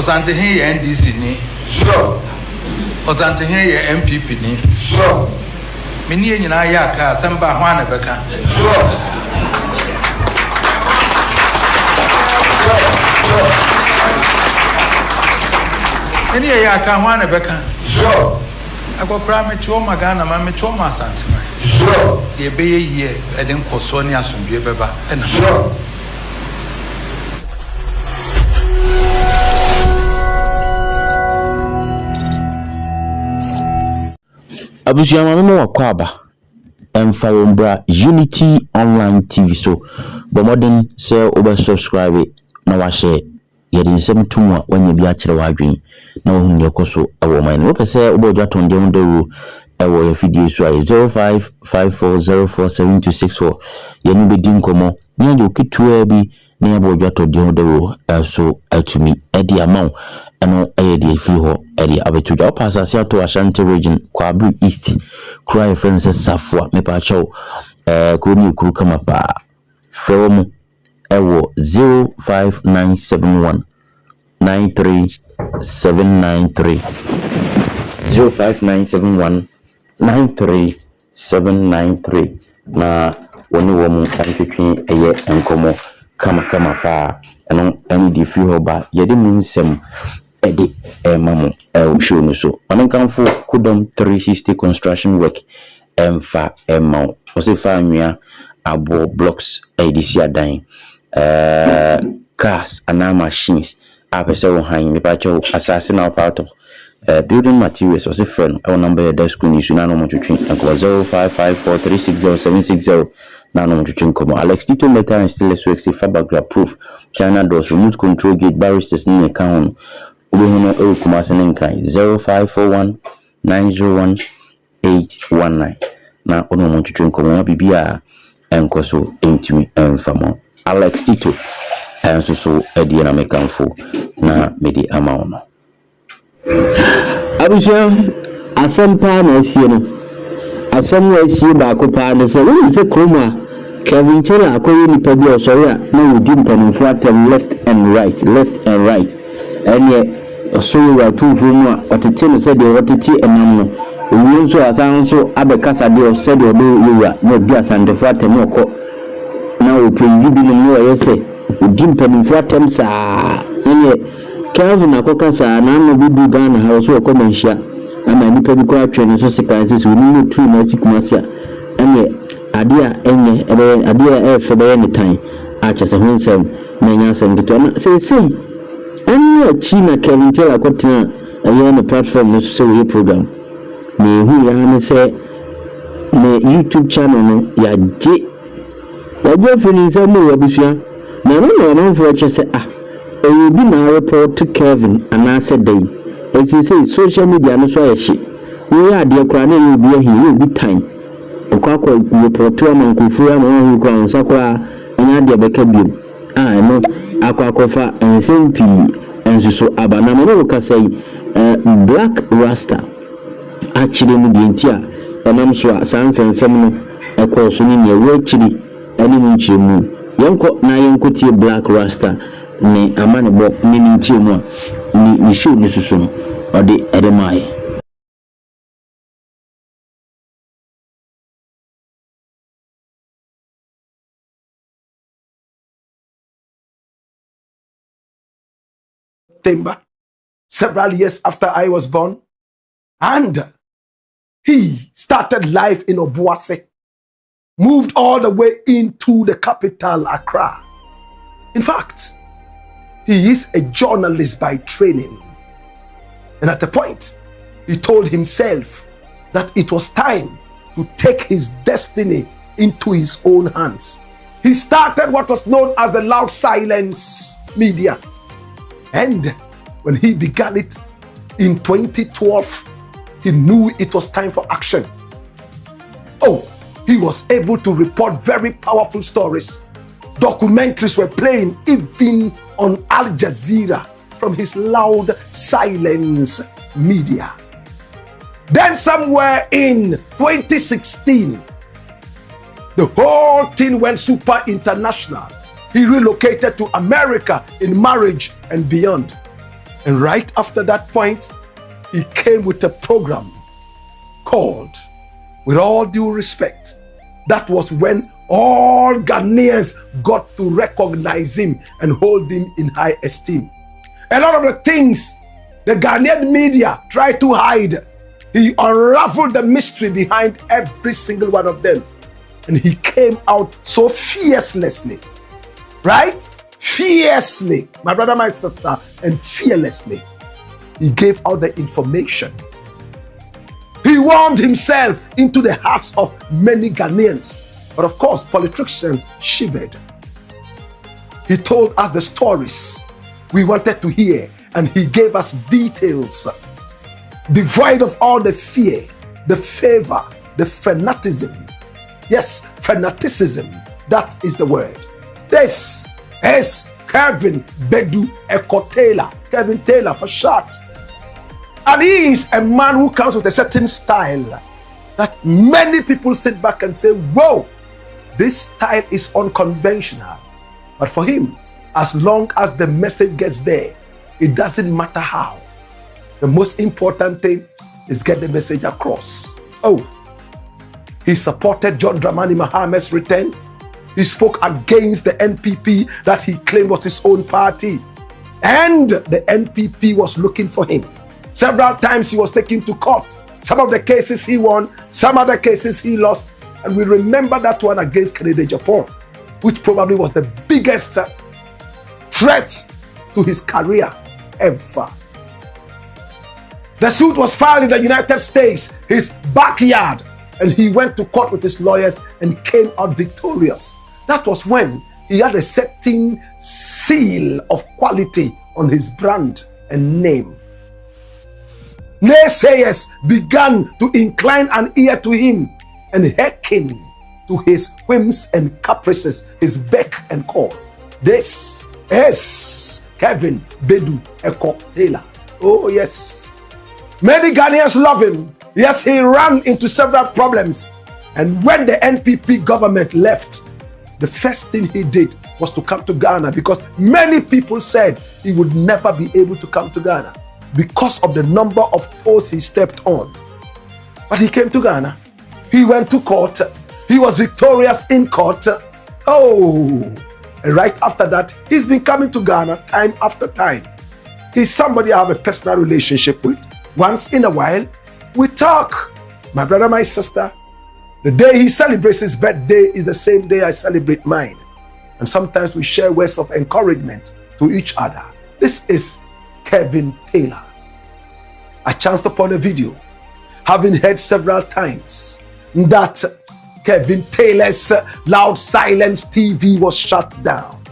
Osante here NDC ni. Sure. Osante here MPP ni. Sure. Mini nyina ya ka samba hwana beka. Sure. Mini ya ka hwana beka. Sure. Akwa me choma Ghana ma me choma Asante ma. Sure. Ye be ye eden koso ni asomdwe beba. Sure. Abusia mama wakwaba emfa wombra Unity Online TV so bo modern say oba subscribe na wa share yedi nsem tumwa wanya bi akere wadwen na wo hunde koso awo man wo pese oba dwa ton dem do ewo ya video so 0554047264 yeni be din komo nya jo kitua bi na ya bo dwa ton dem do so atumi edi amount eno ayedi fi ho edi abetuja o pasase ato Ashanti region Kwabri East cry friends safwa me pa chaw kuni kuru kama pa from ewo 05971 93793 05971 93793 na woni wo mu antwetwe eye enkomo kama pa eno ani di fi ho ba yede mu nsem edi mamu show no so onenkanfo kudom 360 construction work emfa emau osifa anwia abo blocks edisi adan cars and machines apese wo han me pa cho assassin now part of building materials was a friend our number the school ni suna no mo twetwe enko 0554360760 na no mo twetwe komo Alex Tito metal and stainless works fiberglass proof China doors remote control gate barristers ni account Ubehuno Kumasi Nkran 0541901819 na ono montutu nkomo bibia enkoso entimi enfamo Alex Tito enso so edi na mekanfo na medi amaono abusha asampa na asie no asam wa asie ba ko pa ne se wo se kroma Kelvin chela akoyi nipa bi osori a na wodi mpanimfo atem left and right ene so you Otumfour mu a otete no se de otete enam no owu nso asan so abekasa de o se de odo yura na obi asantefo atem okọ na o president no mu yese odi mpanimfo atem saa ene Kelvin akokasa na no bidu Ghana ha so okọ Manhyia ama nipa bi kwa atwe no so sekansis oni no tu na sikumase a ene ade a enye ade a efebe ne tan a chese ho nsem na nya nsem gito na sei Anya China Kelvin tell akotina aye no platform no so we program me hu ya ne say me YouTube channel no ya je fini say mo abusua na no for say e bi na report to Kelvin anase day e say social media no so ahye we ya de kra na e bi ahi bi time okwa report to amankufu ya no hu kwa nsakwa anya de beka bi no akwakofa ensempi ensuso abana no kasai black rasta achire mu dientia enam so asansensem no ekoso ni ne wachiri ani mu nchiremu yenko na yenkotie black rasta ni amane bo ni nchiremu ni show ni susu no ode edemai several years after I was born, and he started life in Obuasi, moved all the way into the capital, Accra. In fact, he is a journalist by training, and at a point he told himself that it was time to take his destiny into his own hands. He started what was known as the Loud Silence Media. And when he began it in 2012, he knew it was time for action. Oh, he was able to report very powerful stories. Documentaries were playing even on Al Jazeera from his Loud Silence Media. Then somewhere in 2016, the whole thing went super international. He relocated to America in marriage and beyond. And right after that point, he came with a program called With All Due Respect. That was when all Ghanaians got to recognize him and hold him in high esteem. A lot of the things the Ghanaian media tried to hide, he unraveled the mystery behind every single one of them. And he came out so fiercely, right? Fiercely, my brother, my sister, and fearlessly. He gave out the information. He warmed himself into the hearts of many Ghanaians. But of course, politicians shivered. He told us the stories we wanted to hear, and he gave us details devoid of all the fear, the favor, the fanaticism. Yes, fanaticism, that is the word. This is Kelvin Taylor. Kelvin Taylor for short. And he is a man who comes with a certain style that many people sit back and say, whoa, this style is unconventional. But for him, as long as the message gets there, it doesn't matter how. The most important thing is get the message across. Oh, he supported John Dramani Mahama's return. He spoke against the NPP that he claimed was his own party. And the NPP was looking for him. Several times he was taken to court. Some of the cases he won, some other cases he lost. And we remember that one against Kennedy Japan, which probably was the biggest threat to his career ever. The suit was filed in the United States, his backyard, and he went to court with his lawyers and came out victorious. That was when he had a certain seal of quality on his brand and name. Naysayers began to incline an ear to him and hearken to his whims and caprices, his beck and call. This is Kelvin Taylor. Oh yes. Many Ghanaians love him. Yes, he ran into several problems. And when the NPP government left, the first thing he did was to come to Ghana, because many people said he would never be able to come to Ghana because of the number of toes he stepped on. But he came to Ghana. He went to court. He was victorious in court. Oh, and right after that, he's been coming to Ghana time after time. He's somebody I have a personal relationship with. Once in a while, we talk. My brother, my sister, the day he celebrates his birthday is the same day I celebrate mine. And sometimes we share words of encouragement to each other. This is Kelvin Taylor. I chanced upon a video, having heard several times that Kelvin Taylor's Loud Silence TV was shut down.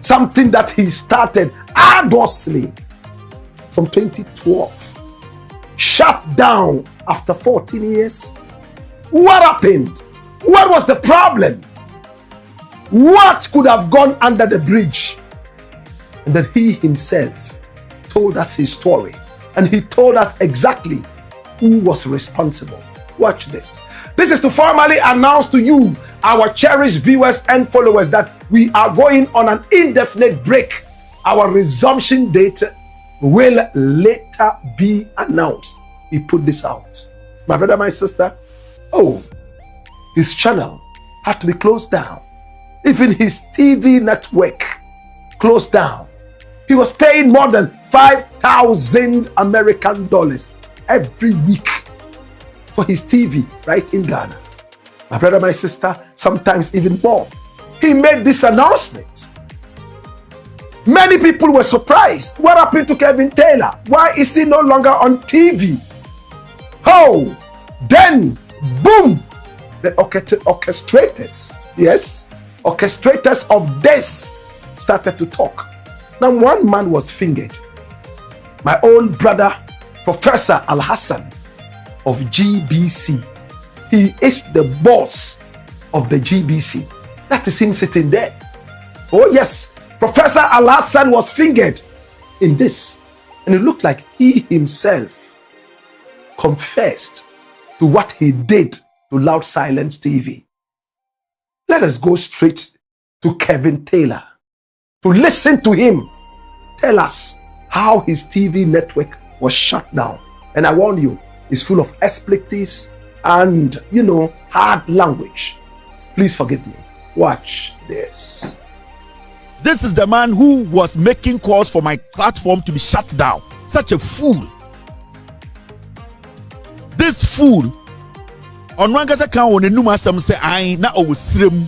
Something that he started arduously from 2012. Shut down after 14 years. What happened? What was the problem? What could have gone under the bridge? And then he himself told us his story. And he told us exactly who was responsible. Watch this. This is to formally announce to you, our cherished viewers and followers, that we are going on an indefinite break. Our resumption date will later be announced. He put this out. My brother, my sister, oh, his channel had to be closed down. Even his TV network closed down. He was paying more than 5,000 American dollars every week for his TV right in Ghana. My brother, my sister, sometimes even more. He made this announcement. Many people were surprised. What happened to Kelvin Taylor? Why is he no longer on TV? Oh, then, boom, the orchestrators, yes, orchestrators of this started to talk. Now, one man was fingered. My own brother, Professor Al-Hassan of GBC. He is the boss of the GBC. That is him sitting there. Oh yes, Professor Al-Hassan was fingered in this. And it looked like he himself confessed to what he did to Loud Silence TV. Let us go straight to Kelvin Taylor to listen to him tell us how his TV network was shut down. And I warn you, it's full of expletives and, hard language. Please forgive me. Watch this. This is the man who was making calls for my platform to be shut down. Such a fool. This fool. On one case account, when the Numa say, I na owusrem,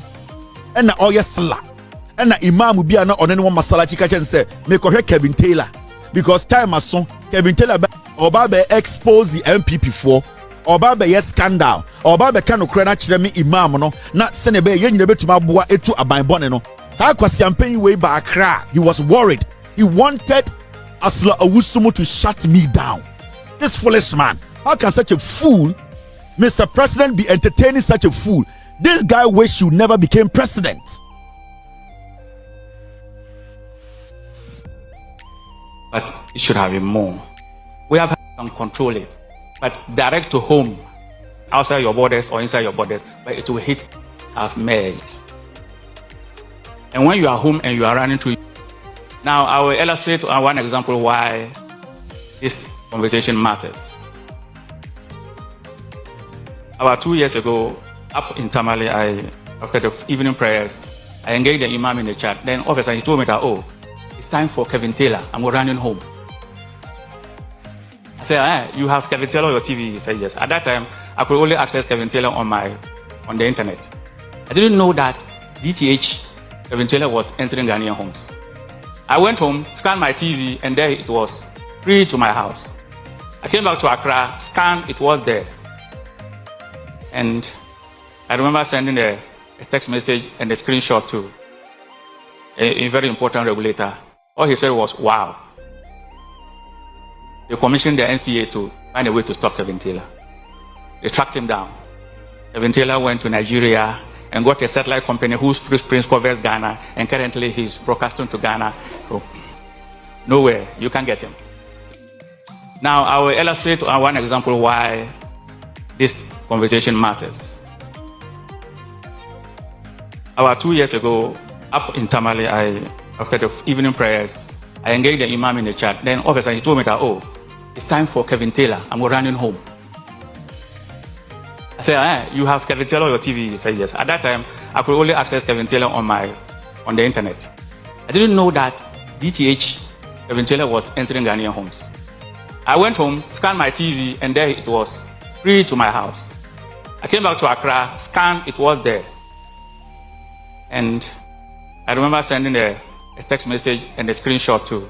and na oyesla, and na imam will be an on anyone masala chika and say, make Kevin Taylor. Because time has son, Kevin Taylor Obabe expose the MPP4, Obabe yes scandal, Obabe kano krena chiremi imam no, na senebe yen nebe to mabua etu abaybone no. Champagne way by Accra. He was worried. He wanted Asla Owusumu to shut me down. This foolish man. How can such a fool, Mr. President, be entertaining such a fool? This guy wish you never became president. But it should have been more. We have to control it. But direct to home, outside your borders or inside your borders, but it will hit have merged. And when you are home and you are running to, now I will illustrate one example why this conversation matters. About 2 years ago, up in Tamale, after the evening prayers, I engaged the imam in the chat. Then all of a sudden he told me that, it's time for Kevin Taylor. I'm running home. I said, you have Kevin Taylor on your TV? He said, yes. At that time, I could only access Kevin Taylor on the internet. I didn't know that DTH Kevin Taylor was entering Ghanaian homes. I went home, scanned my TV, and there it was, free to my house. I came back to Accra, scanned, it was there. And I remember sending a text message and a screenshot to a very important regulator. All he said was, wow. They commissioned the NCA to find a way to stop Kevin Taylor. They tracked him down. Kevin Taylor went to Nigeria and got a satellite company whose footprint covers Ghana, and currently he's broadcasting to Ghana. So, nowhere, you can't get him. Now, I will illustrate one example why this conversation matters. About 2 years ago, up in Tamale, after the evening prayers, I engaged the imam in the chat. Then all of a sudden he told me that, it's time for Kevin Taylor. I'm running home. I said, you have Kevin Taylor on your TV? He said, yes. At that time, I could only access Kevin Taylor on the internet. I didn't know that DTH Kevin Taylor was entering Ghanaian homes. I went home, scanned my TV, and there it was, free to my house. I came back to Accra, scanned, it was there. And I remember sending a text message and a screenshot to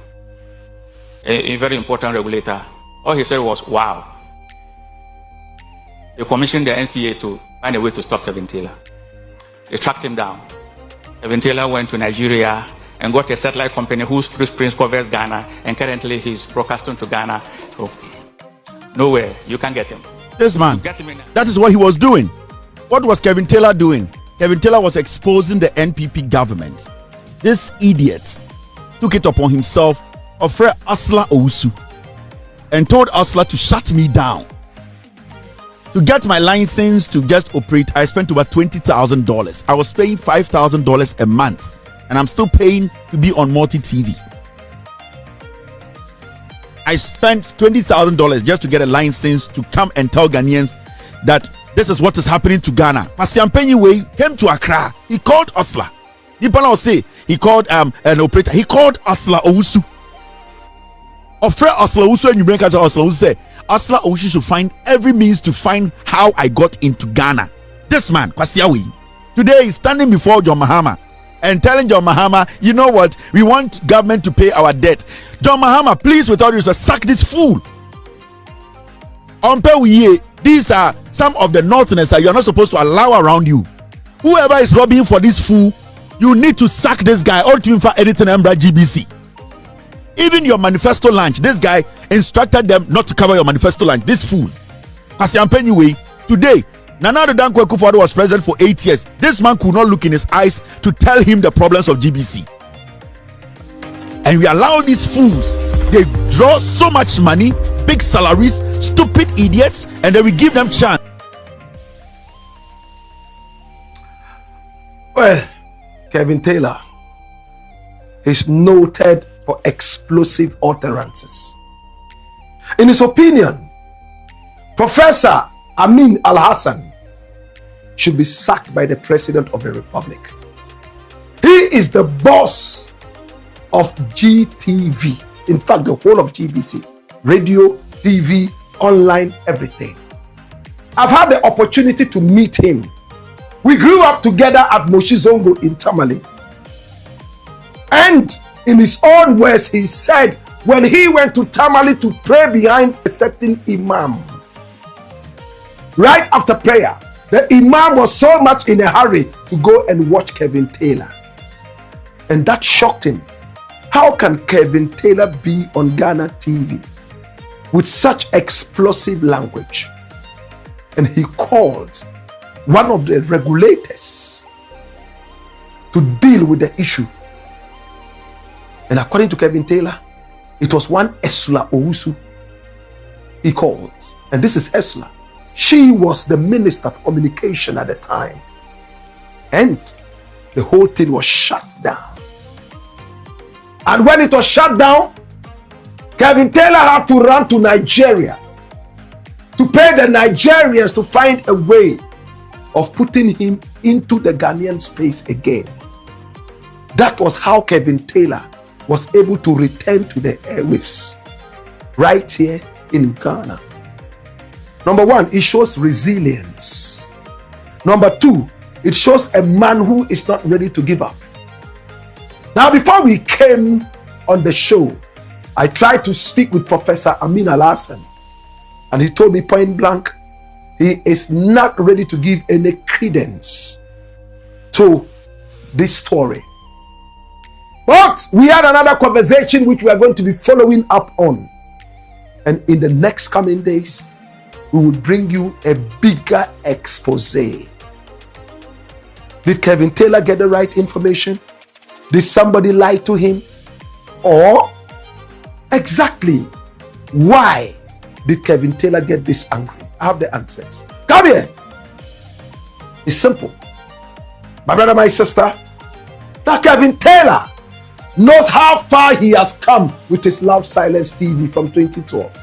a very important regulator. All he said was, wow. They commissioned the NCA to find a way to stop Kevin Taylor. They tracked him down. Kevin Taylor went to Nigeria and got a satellite company whose footprint covers Ghana, and currently he's broadcasting to Ghana. So, nowhere, you can't get him. This man, that is what he was doing. What was Kevin Taylor doing? Kevin Taylor was exposing the NPP government. This idiot took it upon himself, offered Asla Owusu, and told Asla to shut me down. To get my license to just operate, I spent over $20,000. I was paying $5,000 a month, and I'm still paying to be on multi-TV. I spent $20,000 just to get a license to come and tell Ghanaians that this is what is happening to Ghana. Champagne way came to Accra. He called Asla. People say he called an operator. He called Asla Owusu. Offer Asla Owusu, and you bring Asla Owusu say Asla Owusu should find every means to find how I got into Ghana. This man, Kwasiawi, today is standing before John Mahama and telling John Mahama, you know what? We want government to pay our debt. John Mahama, please, without you, sack this fool. These are some of the naughtiness that you are not supposed to allow around you. Whoever is lobbying for this fool, you need to sack this guy. Otumfour editing Embra GBC. Even your manifesto launch, this guy instructed them not to cover your manifesto launch. This fool. Today, Nana Akufo-Addo was president for 8 years. This man could not look in his eyes to tell him the problems of GBC. And we allow these fools. They draw so much money, big salaries, stupid idiots, and then we give them chance. Well, Kevin Taylor is noted for explosive utterances. In his opinion, Professor Amin Al-Hassan should be sacked by the President of the Republic. He is the boss of GTV. In fact, the whole of GBC. Radio, TV, online, everything. I've had the opportunity to meet him. We grew up together at Moshizongo in Tamale. And in his own words, he said when he went to Tamale to pray behind a certain imam, right after prayer, the imam was so much in a hurry to go and watch Kelvin Taylor. And that shocked him. How can Kelvin Taylor be on Ghana TV with such explosive language? And he called one of the regulators to deal with the issue. And according to Kelvin Taylor, it was one Esula Owusu he called. And this is Esula. She was the Minister of Communication at the time. And the whole thing was shut down. And when it was shut down, Kelvin Taylor had to run to Nigeria to pay the Nigerians to find a way of putting him into the Ghanaian space again. That was how Kelvin Taylor was able to return to the airwaves right here in Ghana. Number one, it shows resilience. Number two, it shows a man who is not ready to give up. Now, before we came on the show, I tried to speak with Professor Amin Al-Hassan, and he told me point blank, he is not ready to give any credence to this story. But we had another conversation which we are going to be following up on. And in the next coming days, we will bring you a bigger expose. Did Kelvin Taylor get the right information? Did somebody lie to him? Or exactly why did Kelvin Taylor get this angry? I have the answers. Come here. It's simple. My brother, my sister, that Kelvin Taylor knows how far he has come with his Loud Silence TV from 2012.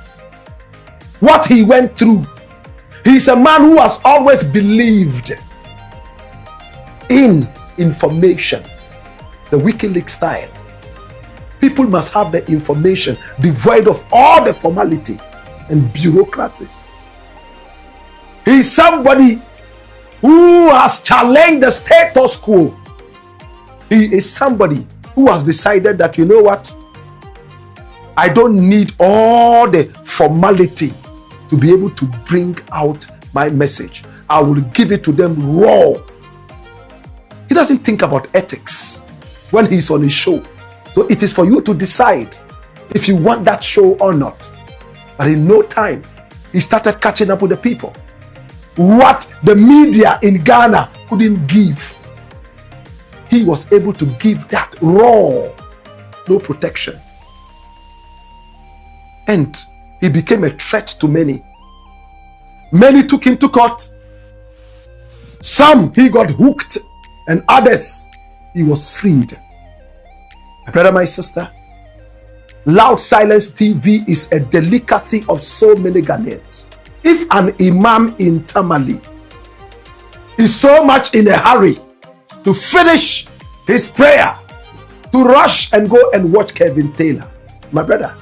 What he went through. He's a man who has always believed in information, the WikiLeaks style. People must have the information devoid of all the formality and bureaucracies. He's somebody who has challenged the status quo. He is somebody who has decided that, you know what, I don't need all the formality to be able to bring out my message. I will give it to them raw. He doesn't think about ethics when he's on his show. So it is for you to decide if you want that show or not. But in no time, he started catching up with the people. What the media in Ghana couldn't give, he was able to give that raw, no protection. And he became a threat to many. Many took him to court. Some he got hooked, and others he was freed. My brother, my sister, Loud Silence TV is a delicacy of so many Ghanaians. If an imam in Tamale is so much in a hurry to finish his prayer, to rush and go and watch Kelvin Taylor, my brother,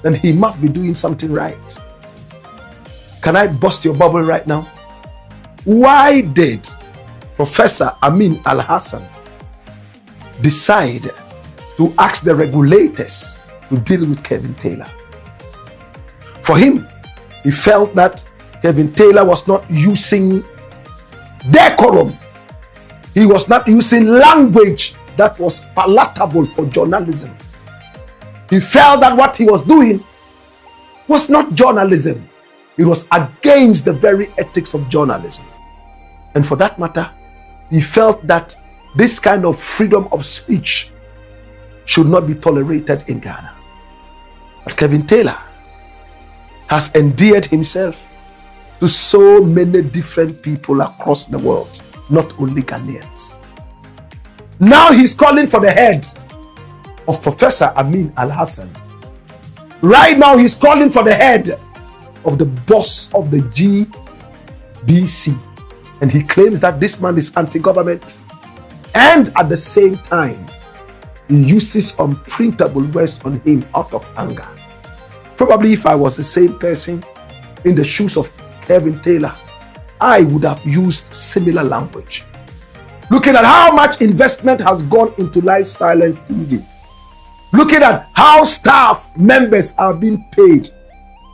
then he must be doing something right. Can I bust your bubble right now? Why did Professor Amin Al-Hassan decide to ask the regulators to deal with Kelvin Taylor? For him, he felt that Kelvin Taylor was not using decorum. He was not using language that was palatable for journalism. He felt that what he was doing was not journalism. It was against the very ethics of journalism. And for that matter, he felt that this kind of freedom of speech should not be tolerated in Ghana. But Kelvin Taylor has endeared himself to so many different people across the world, not only Ghanaians. Now he's calling for the head of Professor Amin Al-Hassan. Right now, he's calling for the head of the boss of the GBC. And he claims that this man is anti-government. And at the same time, he uses unprintable words on him out of anger. Probably if I was the same person in the shoes of Kelvin Taylor, I would have used similar language. Looking at how much investment has gone into Live Silence TV. Looking at how staff members are being paid.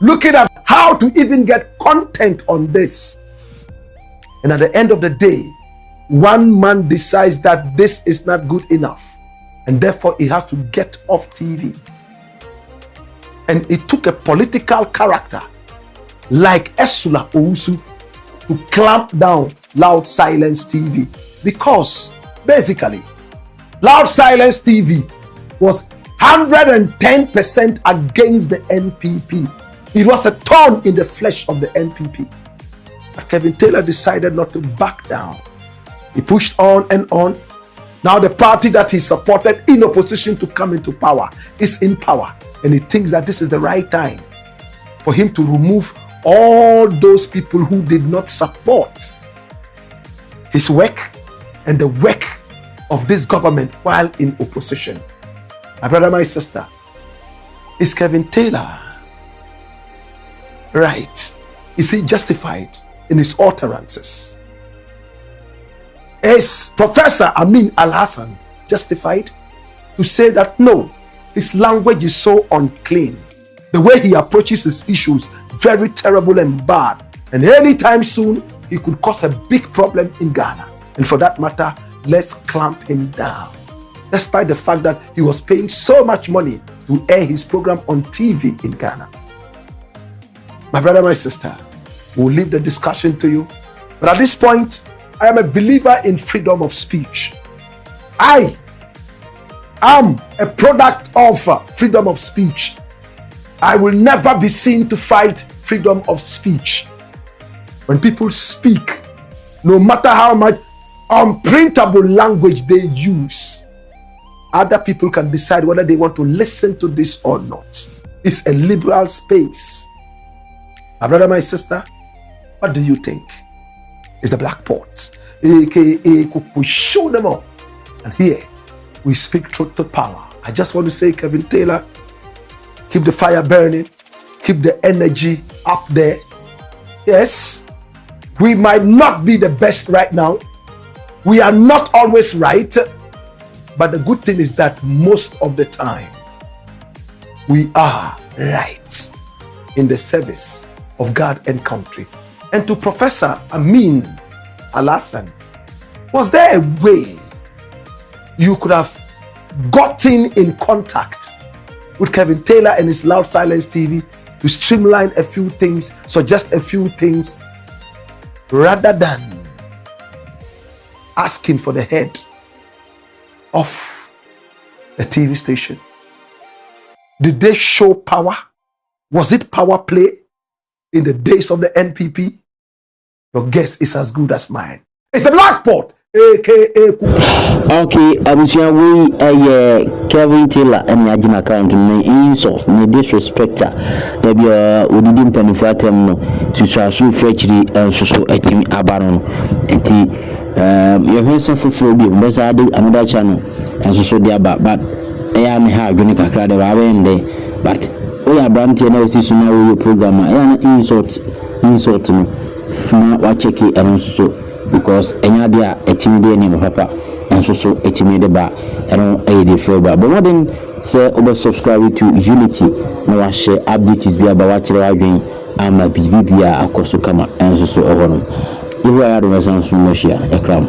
Looking at how to even get content on this. And at the end of the day, one man decides that this is not good enough. And therefore, he has to get off TV. And it took a political character like Esula Owusu to clamp down Loud Silence TV. Because basically, Loud Silence TV was 110% against the NPP. It was a thorn in the flesh of the NPP. But Kelvin Taylor decided not to back down. He pushed on and on. Now the party that he supported in opposition to come into power is in power. And he thinks that this is the right time for him to remove all those people who did not support his work and the work of this government while in opposition. My brother, my sister, is Kelvin Taylor right? Is he justified in his utterances? Is Professor Amin Al-Hassan justified to say that no, his language is so unclean? The way he approaches his issues, very terrible and bad. And anytime soon, he could cause a big problem in Ghana. And for that matter, let's clamp him down. Despite the fact that he was paying so much money to air his program on TV in Ghana. My brother, my sister, we'll leave the discussion to you. But at this point, I am a believer in freedom of speech. I am a product of freedom of speech. I will never be seen to fight freedom of speech. When people speak, no matter how much unprintable language they use, other people can decide whether they want to listen to this or not. It's a liberal space. My brother, my sister, what do you think? It's the Black Pot, aka we show them up. And here, we speak truth to power. I just want to say, Kelvin Taylor, keep the fire burning, keep the energy up there. Yes, we might not be the best right now. We are not always right. But the good thing is that most of the time, we are right in the service of God and country. And to Professor Amin Al-Hassan, was there a way you could have gotten in contact with Kelvin Taylor and his Loud Silence TV to streamline a few things, suggest a few things, rather than asking for the head of the TV station? Did they show power? Was it power play in the days of the NPP? Your guess is as good as mine. It's the Black Pot, aka Okay, abusua we Kelvin Taylor and Agye account me insult me disrespecter da bia odidi mpanifo atem no susuasu frechiri ensoso atimi abaro enti your hwesa foforo bi mbesa ade another channel ensoso dia ba but eya me ha adwene kakra de ba wende but oya brantie na osisu na wo program eya na insult me na wa check e ensoso because enya dia etimi de ni papa ensoso etimi de ba eno e de feel ba but modern say obe subscribe to Unity na wa share updates bi aba wa kire wa dwen ama bibia akoso kama ensoso ohono iwa ya do na sanso no share ekram